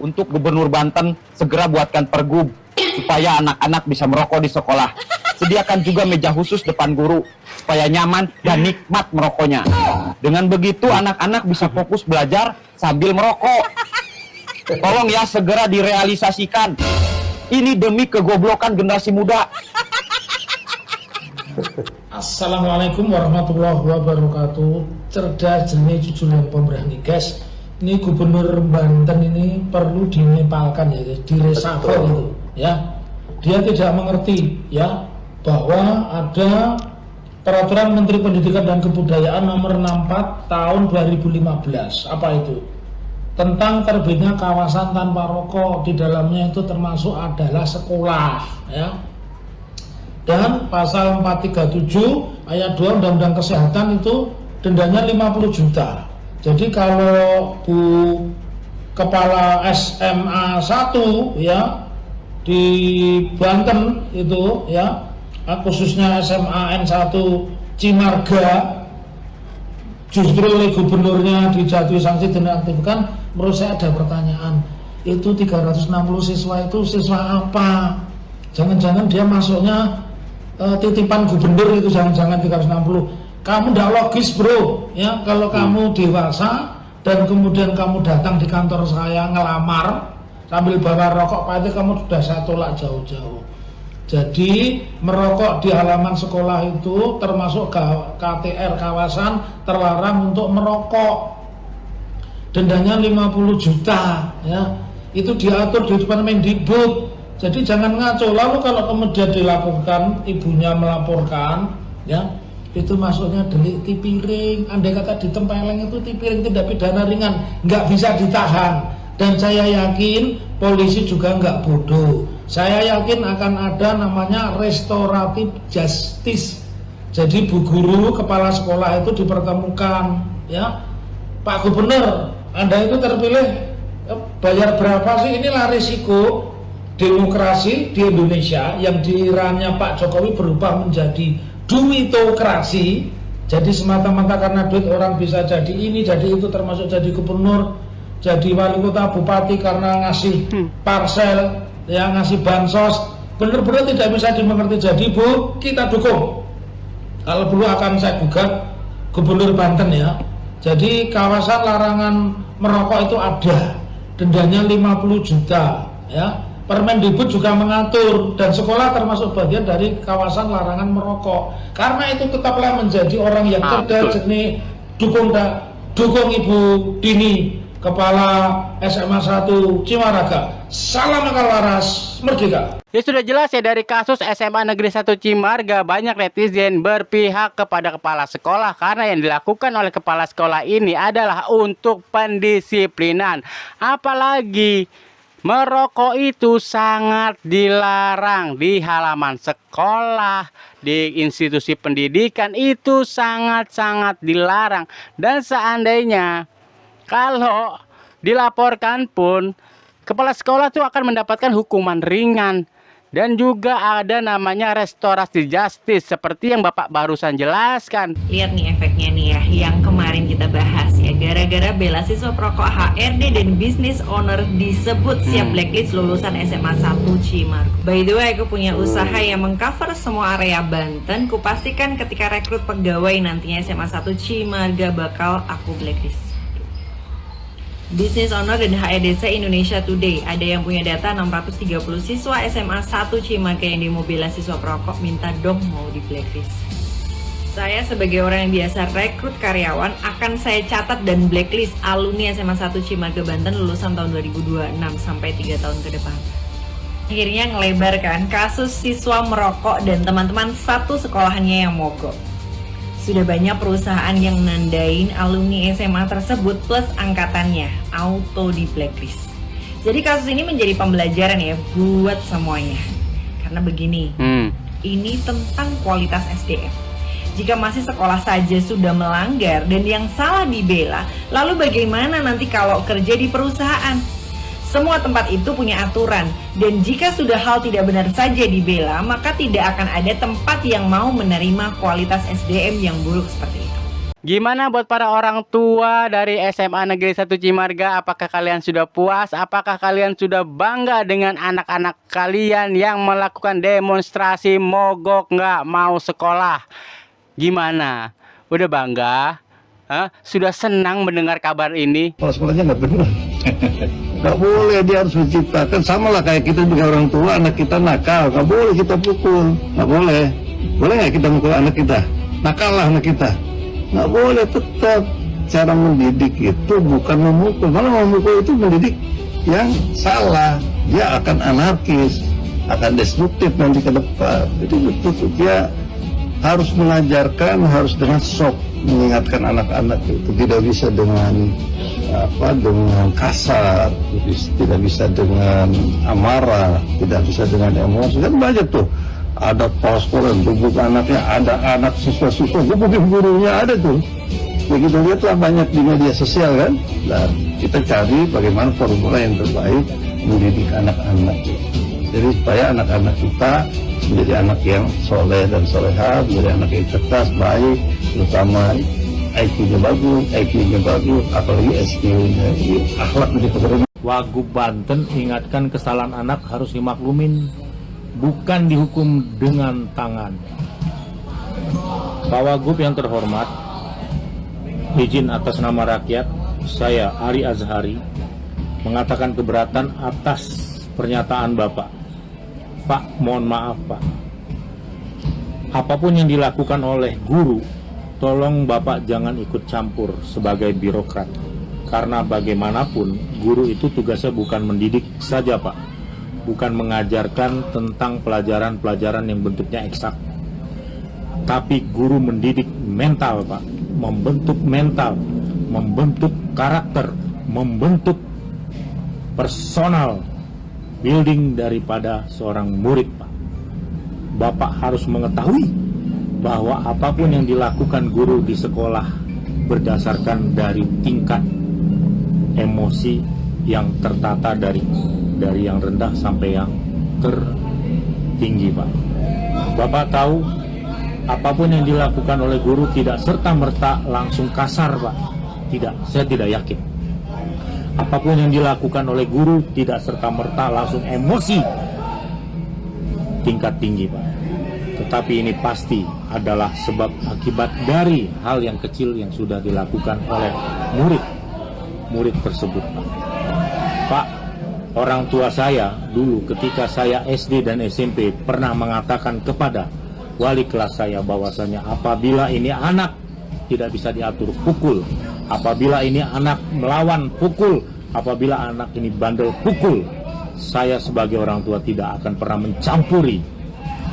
untuk Gubernur Banten segera buatkan pergub supaya anak-anak bisa merokok di sekolah. Sediakan juga meja khusus depan guru supaya nyaman dan nikmat merokoknya. Dengan begitu anak-anak bisa fokus belajar sambil merokok. Tolong ya segera direalisasikan. Ini demi kegoblokan generasi muda. Assalamualaikum warahmatullahi wabarakatuh. Cerdas, jernih, jujur, dan pemberani, guys. Ini Gubernur Banten ini perlu dinepalkan ya, guys, diresafel itu ya. Dia tidak mengerti ya bahwa ada Peraturan Menteri Pendidikan dan Kebudayaan nomor 64 tahun 2015. Apa itu? Tentang terbitnya kawasan tanpa rokok, di dalamnya itu termasuk adalah sekolah ya. Dan pasal 437 ayat 2 Undang-Undang Kesehatan itu dendanya 50 juta. Jadi kalau Bu Kepala SMA 1 ya di Banten itu ya, khususnya SMA N1 Cimarga, justru oleh gubernurnya dijatuhi sanksi dan diaktifkan, menurut saya ada pertanyaan, itu 360 siswa itu siswa apa? Jangan-jangan dia masuknya titipan gubernur, itu jangan-jangan 360. Kamu tidak logis bro ya, kalau kamu dewasa dan kemudian kamu datang di kantor saya ngelamar sambil bawa rokok pahit, kamu sudah saya tolak jauh-jauh. Jadi merokok di halaman sekolah itu termasuk KTR, kawasan terlarang untuk merokok. Dendanya 50 juta ya. Itu diatur di Permendikbud. Jadi jangan ngaco. Lalu kalau kemudian dilaporkan, ibunya melaporkan ya, itu masuknya delik tipiring. Andai kata ditempeleng itu tipiring, tidak pidana ringan, nggak bisa ditahan. Dan saya yakin polisi juga nggak bodoh. Saya yakin akan ada namanya restoratif justice. Jadi bu guru, kepala sekolah itu dipertemukan ya, Pak Gubernur, Anda itu terpilih, bayar berapa sih? Inilah risiko demokrasi di Indonesia yang di eranya Pak Jokowi berubah menjadi duitokrasi. Jadi semata-mata karena duit orang bisa jadi ini, jadi itu, termasuk jadi gubernur, jadi wali kota, bupati karena ngasih parsel, ya ngasih bansos, benar-benar tidak bisa dimengerti. Jadi Bu, kita dukung. Kalau perlu akan saya gugat Gubernur Banten ya. Jadi kawasan larangan merokok itu ada, dendanya 50 juta ya. Permendikbud juga mengatur, dan sekolah termasuk bagian dari kawasan larangan merokok. Karena itu tetaplah menjadi orang yang cerdas, jernih, dukung Ibu Dini, Kepala SMA 1 Cimaraga. Salam akal waras, merdeka. Ya sudah jelas ya, dari kasus SMA Negeri 1 Cimarga, banyak netizen berpihak kepada kepala sekolah karena yang dilakukan oleh kepala sekolah ini adalah untuk pendisiplinan. Apalagi merokok itu sangat dilarang di halaman sekolah, di institusi pendidikan itu sangat-sangat dilarang. Dan seandainya kalau dilaporkan pun, kepala sekolah itu akan mendapatkan hukuman ringan. Dan juga ada namanya restorasi justice seperti yang Bapak barusan jelaskan. Lihat nih efeknya nih ya, yang kemarin kita bahas ya. Gara-gara bela siswa perokok, HRD dan business owner disebut siap blacklist lulusan SMA 1 Cimarga. By the way, aku punya usaha yang mengcover semua area Banten. Kupastikan ketika rekrut pegawai nantinya SMA 1 Cimarga bakal aku blacklist. Business owner dan HRDC Indonesia Today, ada yang punya data 630 siswa SMA 1 Cimarga yang demo bela siswa perokok, minta dong mau di blacklist. Saya sebagai orang yang biasa rekrut karyawan akan saya catat dan blacklist alumni SMA 1 Cimarga Banten lulusan tahun 2026 sampai 3 tahun ke depan. Akhirnya ngelebar kan kasus siswa merokok dan teman-teman satu sekolahannya yang mogok. Sudah banyak perusahaan yang nandain alumni SMA tersebut plus angkatannya auto di blacklist. Jadi kasus ini menjadi pembelajaran ya buat semuanya. Karena begini, ini tentang kualitas SDM. Jika masih sekolah saja sudah melanggar dan yang salah dibela, lalu bagaimana nanti kalau kerja di perusahaan? Semua tempat itu punya aturan, dan jika sudah hal tidak benar saja dibela, maka tidak akan ada tempat yang mau menerima kualitas SDM yang buruk seperti itu. Gimana buat para orang tua dari SMA Negeri 1 Cimarga? Apakah kalian sudah puas? Apakah kalian sudah bangga dengan anak-anak kalian yang melakukan demonstrasi mogok nggak mau sekolah? Gimana? Udah bangga? Hah? Sudah senang mendengar kabar ini? Kalau sekolahnya nggak benar, nggak boleh, dia harus menciptakan. Sama lah kayak kita juga orang tua, anak kita nakal, nggak boleh kita pukul, nggak boleh. Boleh nggak kita mukul anak kita? Nakal lah anak kita, nggak boleh. Tetap cara mendidik itu bukan memukul, malah memukul itu mendidik yang salah. Dia akan anarkis, akan destruktif nanti ke depan. Jadi betul dia harus mengajarkan, harus dengan shock, mengingatkan anak-anak itu tidak bisa dengan dengan kasar, tidak bisa dengan amarah, tidak bisa dengan emosi. Kan banyak tuh, ada poster yang gebuk anaknya, ada anak siswa-siswa gebukin gurunya, ada tuh. Begitu lihat lah banyak di media sosial kan. Dan kita cari bagaimana formula yang terbaik mendidik anak-anak. Jadi supaya anak-anak kita menjadi anak yang soleh dan soleha, menjadi anak yang cerdas, baik, terutama IQ-nya bagus, apalagi SQ-nya, akhlak menjadi pekerjaan. Wagub Banten ingatkan kesalahan anak harus dimaklumin, bukan dihukum dengan tangan. Pak Wagub yang terhormat, izin atas nama rakyat, saya Ari Azhari mengatakan keberatan atas pernyataan Bapak. Pak, mohon maaf Pak, apapun yang dilakukan oleh guru, tolong Bapak jangan ikut campur sebagai birokrat. Karena bagaimanapun guru itu tugasnya bukan mendidik saja Pak, bukan mengajarkan tentang pelajaran-pelajaran yang bentuknya eksak, tapi guru mendidik mental Pak, membentuk mental, membentuk karakter, membentuk personal building daripada seorang murid Pak. Bapak harus mengetahui bahwa apapun yang dilakukan guru di sekolah berdasarkan dari tingkat emosi yang tertata dari yang rendah sampai yang tertinggi Pak. Bapak tahu apapun yang dilakukan oleh guru tidak serta-merta langsung kasar Pak. Tidak, saya tidak yakin. Apapun yang dilakukan oleh guru tidak serta-merta langsung emosi tingkat tinggi Pak. Tetapi ini pasti adalah sebab akibat dari hal yang kecil yang sudah dilakukan oleh murid tersebut Pak. Pak, orang tua saya dulu ketika saya SD dan SMP pernah mengatakan kepada wali kelas saya bahwasanya apabila ini anak tidak bisa diatur, pukul. Apabila ini anak melawan, pukul. Apabila anak ini bandel, pukul. Saya sebagai orang tua tidak akan pernah mencampuri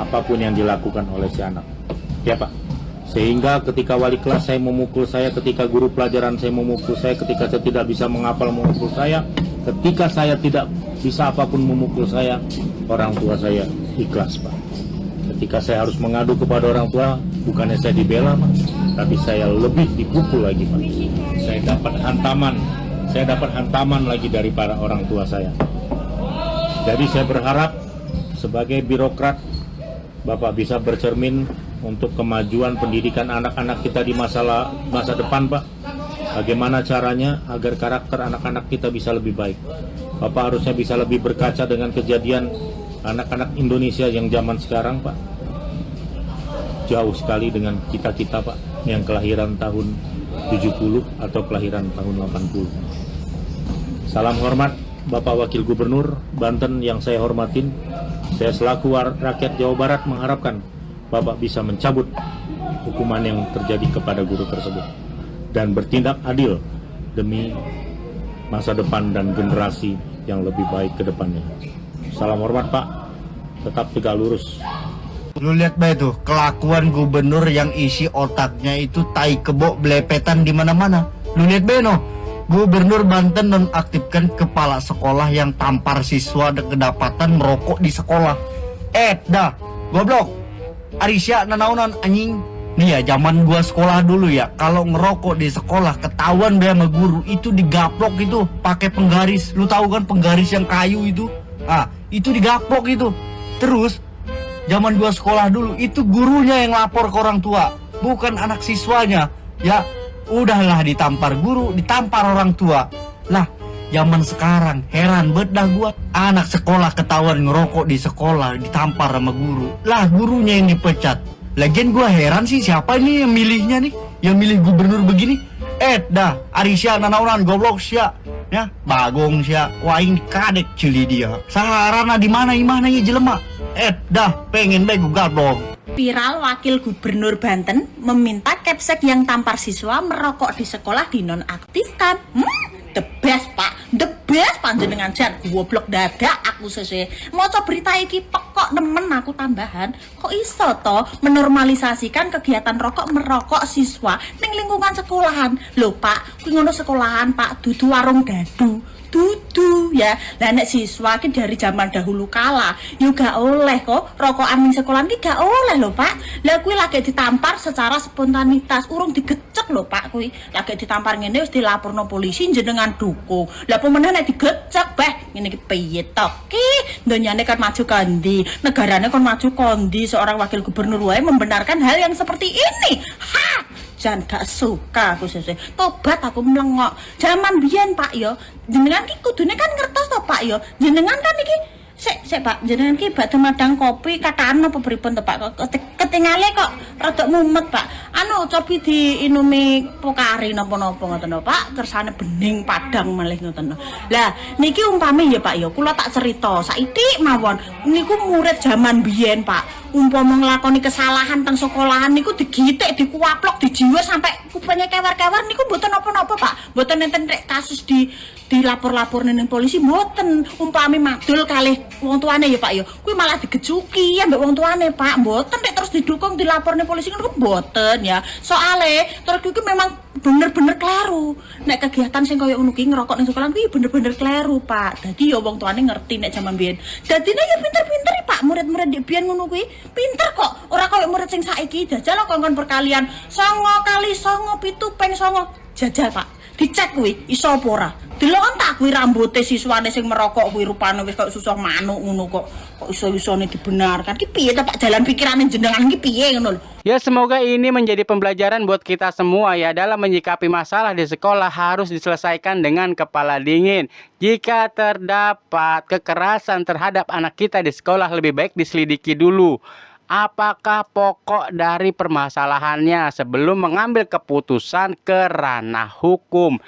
apapun yang dilakukan oleh si anak. Ya Pak. Sehingga ketika wali kelas saya memukul saya, ketika guru pelajaran saya memukul saya, ketika saya tidak bisa menghafal memukul saya, ketika saya tidak bisa apapun memukul saya, orang tua saya ikhlas Pak. Ketika saya harus mengadu kepada orang tua, bukannya saya dibela Pak, tapi saya lebih dipukul lagi Pak. Saya dapat hantaman lagi dari para orang tua saya. Jadi saya berharap sebagai birokrat Bapak bisa bercermin untuk kemajuan pendidikan anak-anak kita di masa depan Pak. Bagaimana caranya agar karakter anak-anak kita bisa lebih baik. Bapak harusnya bisa lebih berkaca dengan kejadian anak-anak Indonesia yang zaman sekarang Pak. Jauh sekali dengan kita Pak yang kelahiran tahun 70 atau kelahiran tahun 80. Salam hormat Bapak Wakil Gubernur Banten yang saya hormatin. Saya selaku rakyat Jawa Barat mengharapkan Bapak bisa mencabut hukuman yang terjadi kepada guru tersebut dan bertindak adil demi masa depan dan generasi yang lebih baik ke depannya. Salam hormat Pak, tetap tegak lurus. Lu lihat bah itu kelakuan gubernur yang isi otaknya itu tai kebo belepetan di mana-mana. Lu lihat bah no, Gubernur Banten nonaktifkan kepala sekolah yang tampar siswa kedapatan merokok di sekolah. Dah, goblok. Arisya nanaunan anjing. Nih ya, zaman gua sekolah dulu ya, kalau ngerokok di sekolah ketahuan bah sama guru itu digaplok itu pakai penggaris. Lu tahu kan penggaris yang kayu itu? Ah, itu digaplok itu. Terus zaman gua sekolah dulu itu gurunya yang lapor ke orang tua, bukan anak siswanya. Ya, udahlah ditampar guru, ditampar orang tua. Lah, zaman sekarang heran banget dah gua. Anak sekolah ketahuan ngerokok di sekolah, ditampar sama guru. Lah, gurunya yang dipecat. Lagian gua heran sih siapa ini yang milihnya nih, yang milih gubernur begini. Dah, Arisya nanaunan goblok sia. Ya, bagong sia, waing kadek cili dia. Saharana di mana imahnya jelema. Dah, pengen bae gua gablok. Viral Wakil Gubernur Banten meminta Kepsek yang tampar siswa merokok di sekolah dinonaktifkan. The best pak, the best panjenengan jan goblok dadak aku sese. Maca berita iki pekok nemen aku tambahan. Kok iso to menormalisasikan kegiatan rokok merokok siswa ning lingkungan sekolahan? Lho Pak, kuwi ngono sekolahan Pak, dudu warung dadu. Dudu ya, lah nek siswa ki dari zaman dahulu kala yo gak oleh kok rokokan ning sekolahan ki gak oleh lho Pak. Lah kuwi lagi ditampar secara spontanitas, urung digecek lho Pak kuwi. Lagi ditampar ngene wis dilaporno polisi jenengan dukung. Lah pemenang nek digecek beh ngene iki piye to? Ki donyane kan maju kondi, negarane kan maju kondi, seorang wakil gubernur wae membenarkan hal yang seperti ini. Ha! Jan gak suka aku sese. Tobat aku melengok. Zaman biyen Pak yo, jenengan ki kudune kan ngertos to Pak yo. Jenengan kan iki sik Pak, jenengan ki badhe madang kopi kataan apa pripun to Pak? Ketingale kok rada mumet Pak. Anu cobi diinumi pokari napa-napa ngoten lho Pak, kersane bening padang malih ngoten lho. Lah niki umpami ya Pak ya, kula tak cerita saithik mawon. Niku murid zaman biyen Pak. Umpama nglakoni kesalahan teng sekolahan niku digitik, dikuaplok, dijiwer sampai kupingnya kewer-kewer niku mboten napa-napa Pak. Mboten enten kasus dilapor-lapor ning polisi mboten. Umpami madul kalih wong tuane ya Pak ya. Kuwi malah digejuki ambek wong tuane Pak. Mboten nek terus didukung dilapor ning polisi niku mboten ya. Soale terus kuwi memang bener-bener kleru. Nek kegiatan sing kaya ngono ki ngerokok ning sekolah kuwi bener-bener kleru Pak. Dadi ya wong tuane ngerti nek jaman biyen. Dadine ya pinter-pinter Pak murid-murid di biyen ngono kuwi. Pinter kok. Ora kaya murid sing saiki jajal kongkon perkalian 9 kali 9 7 ping 9. Jajal Pak. Dicek kuwi iso apa ora. Delok tak kuwi rambuté siswane sing merokok kuwi rupane wis kaya susah manuk ngono kok. Kok iso-isone dibenarkan. Ki piye ta Pak jalan pikirane jenengan ki piye ngono lho. Ya semoga ini menjadi pembelajaran buat kita semua ya dalam menyikapi masalah di sekolah harus diselesaikan dengan kepala dingin. Jika terdapat kekerasan terhadap anak kita di sekolah lebih baik diselidiki dulu. Apakah pokok dari permasalahannya sebelum mengambil keputusan ke ranah hukum.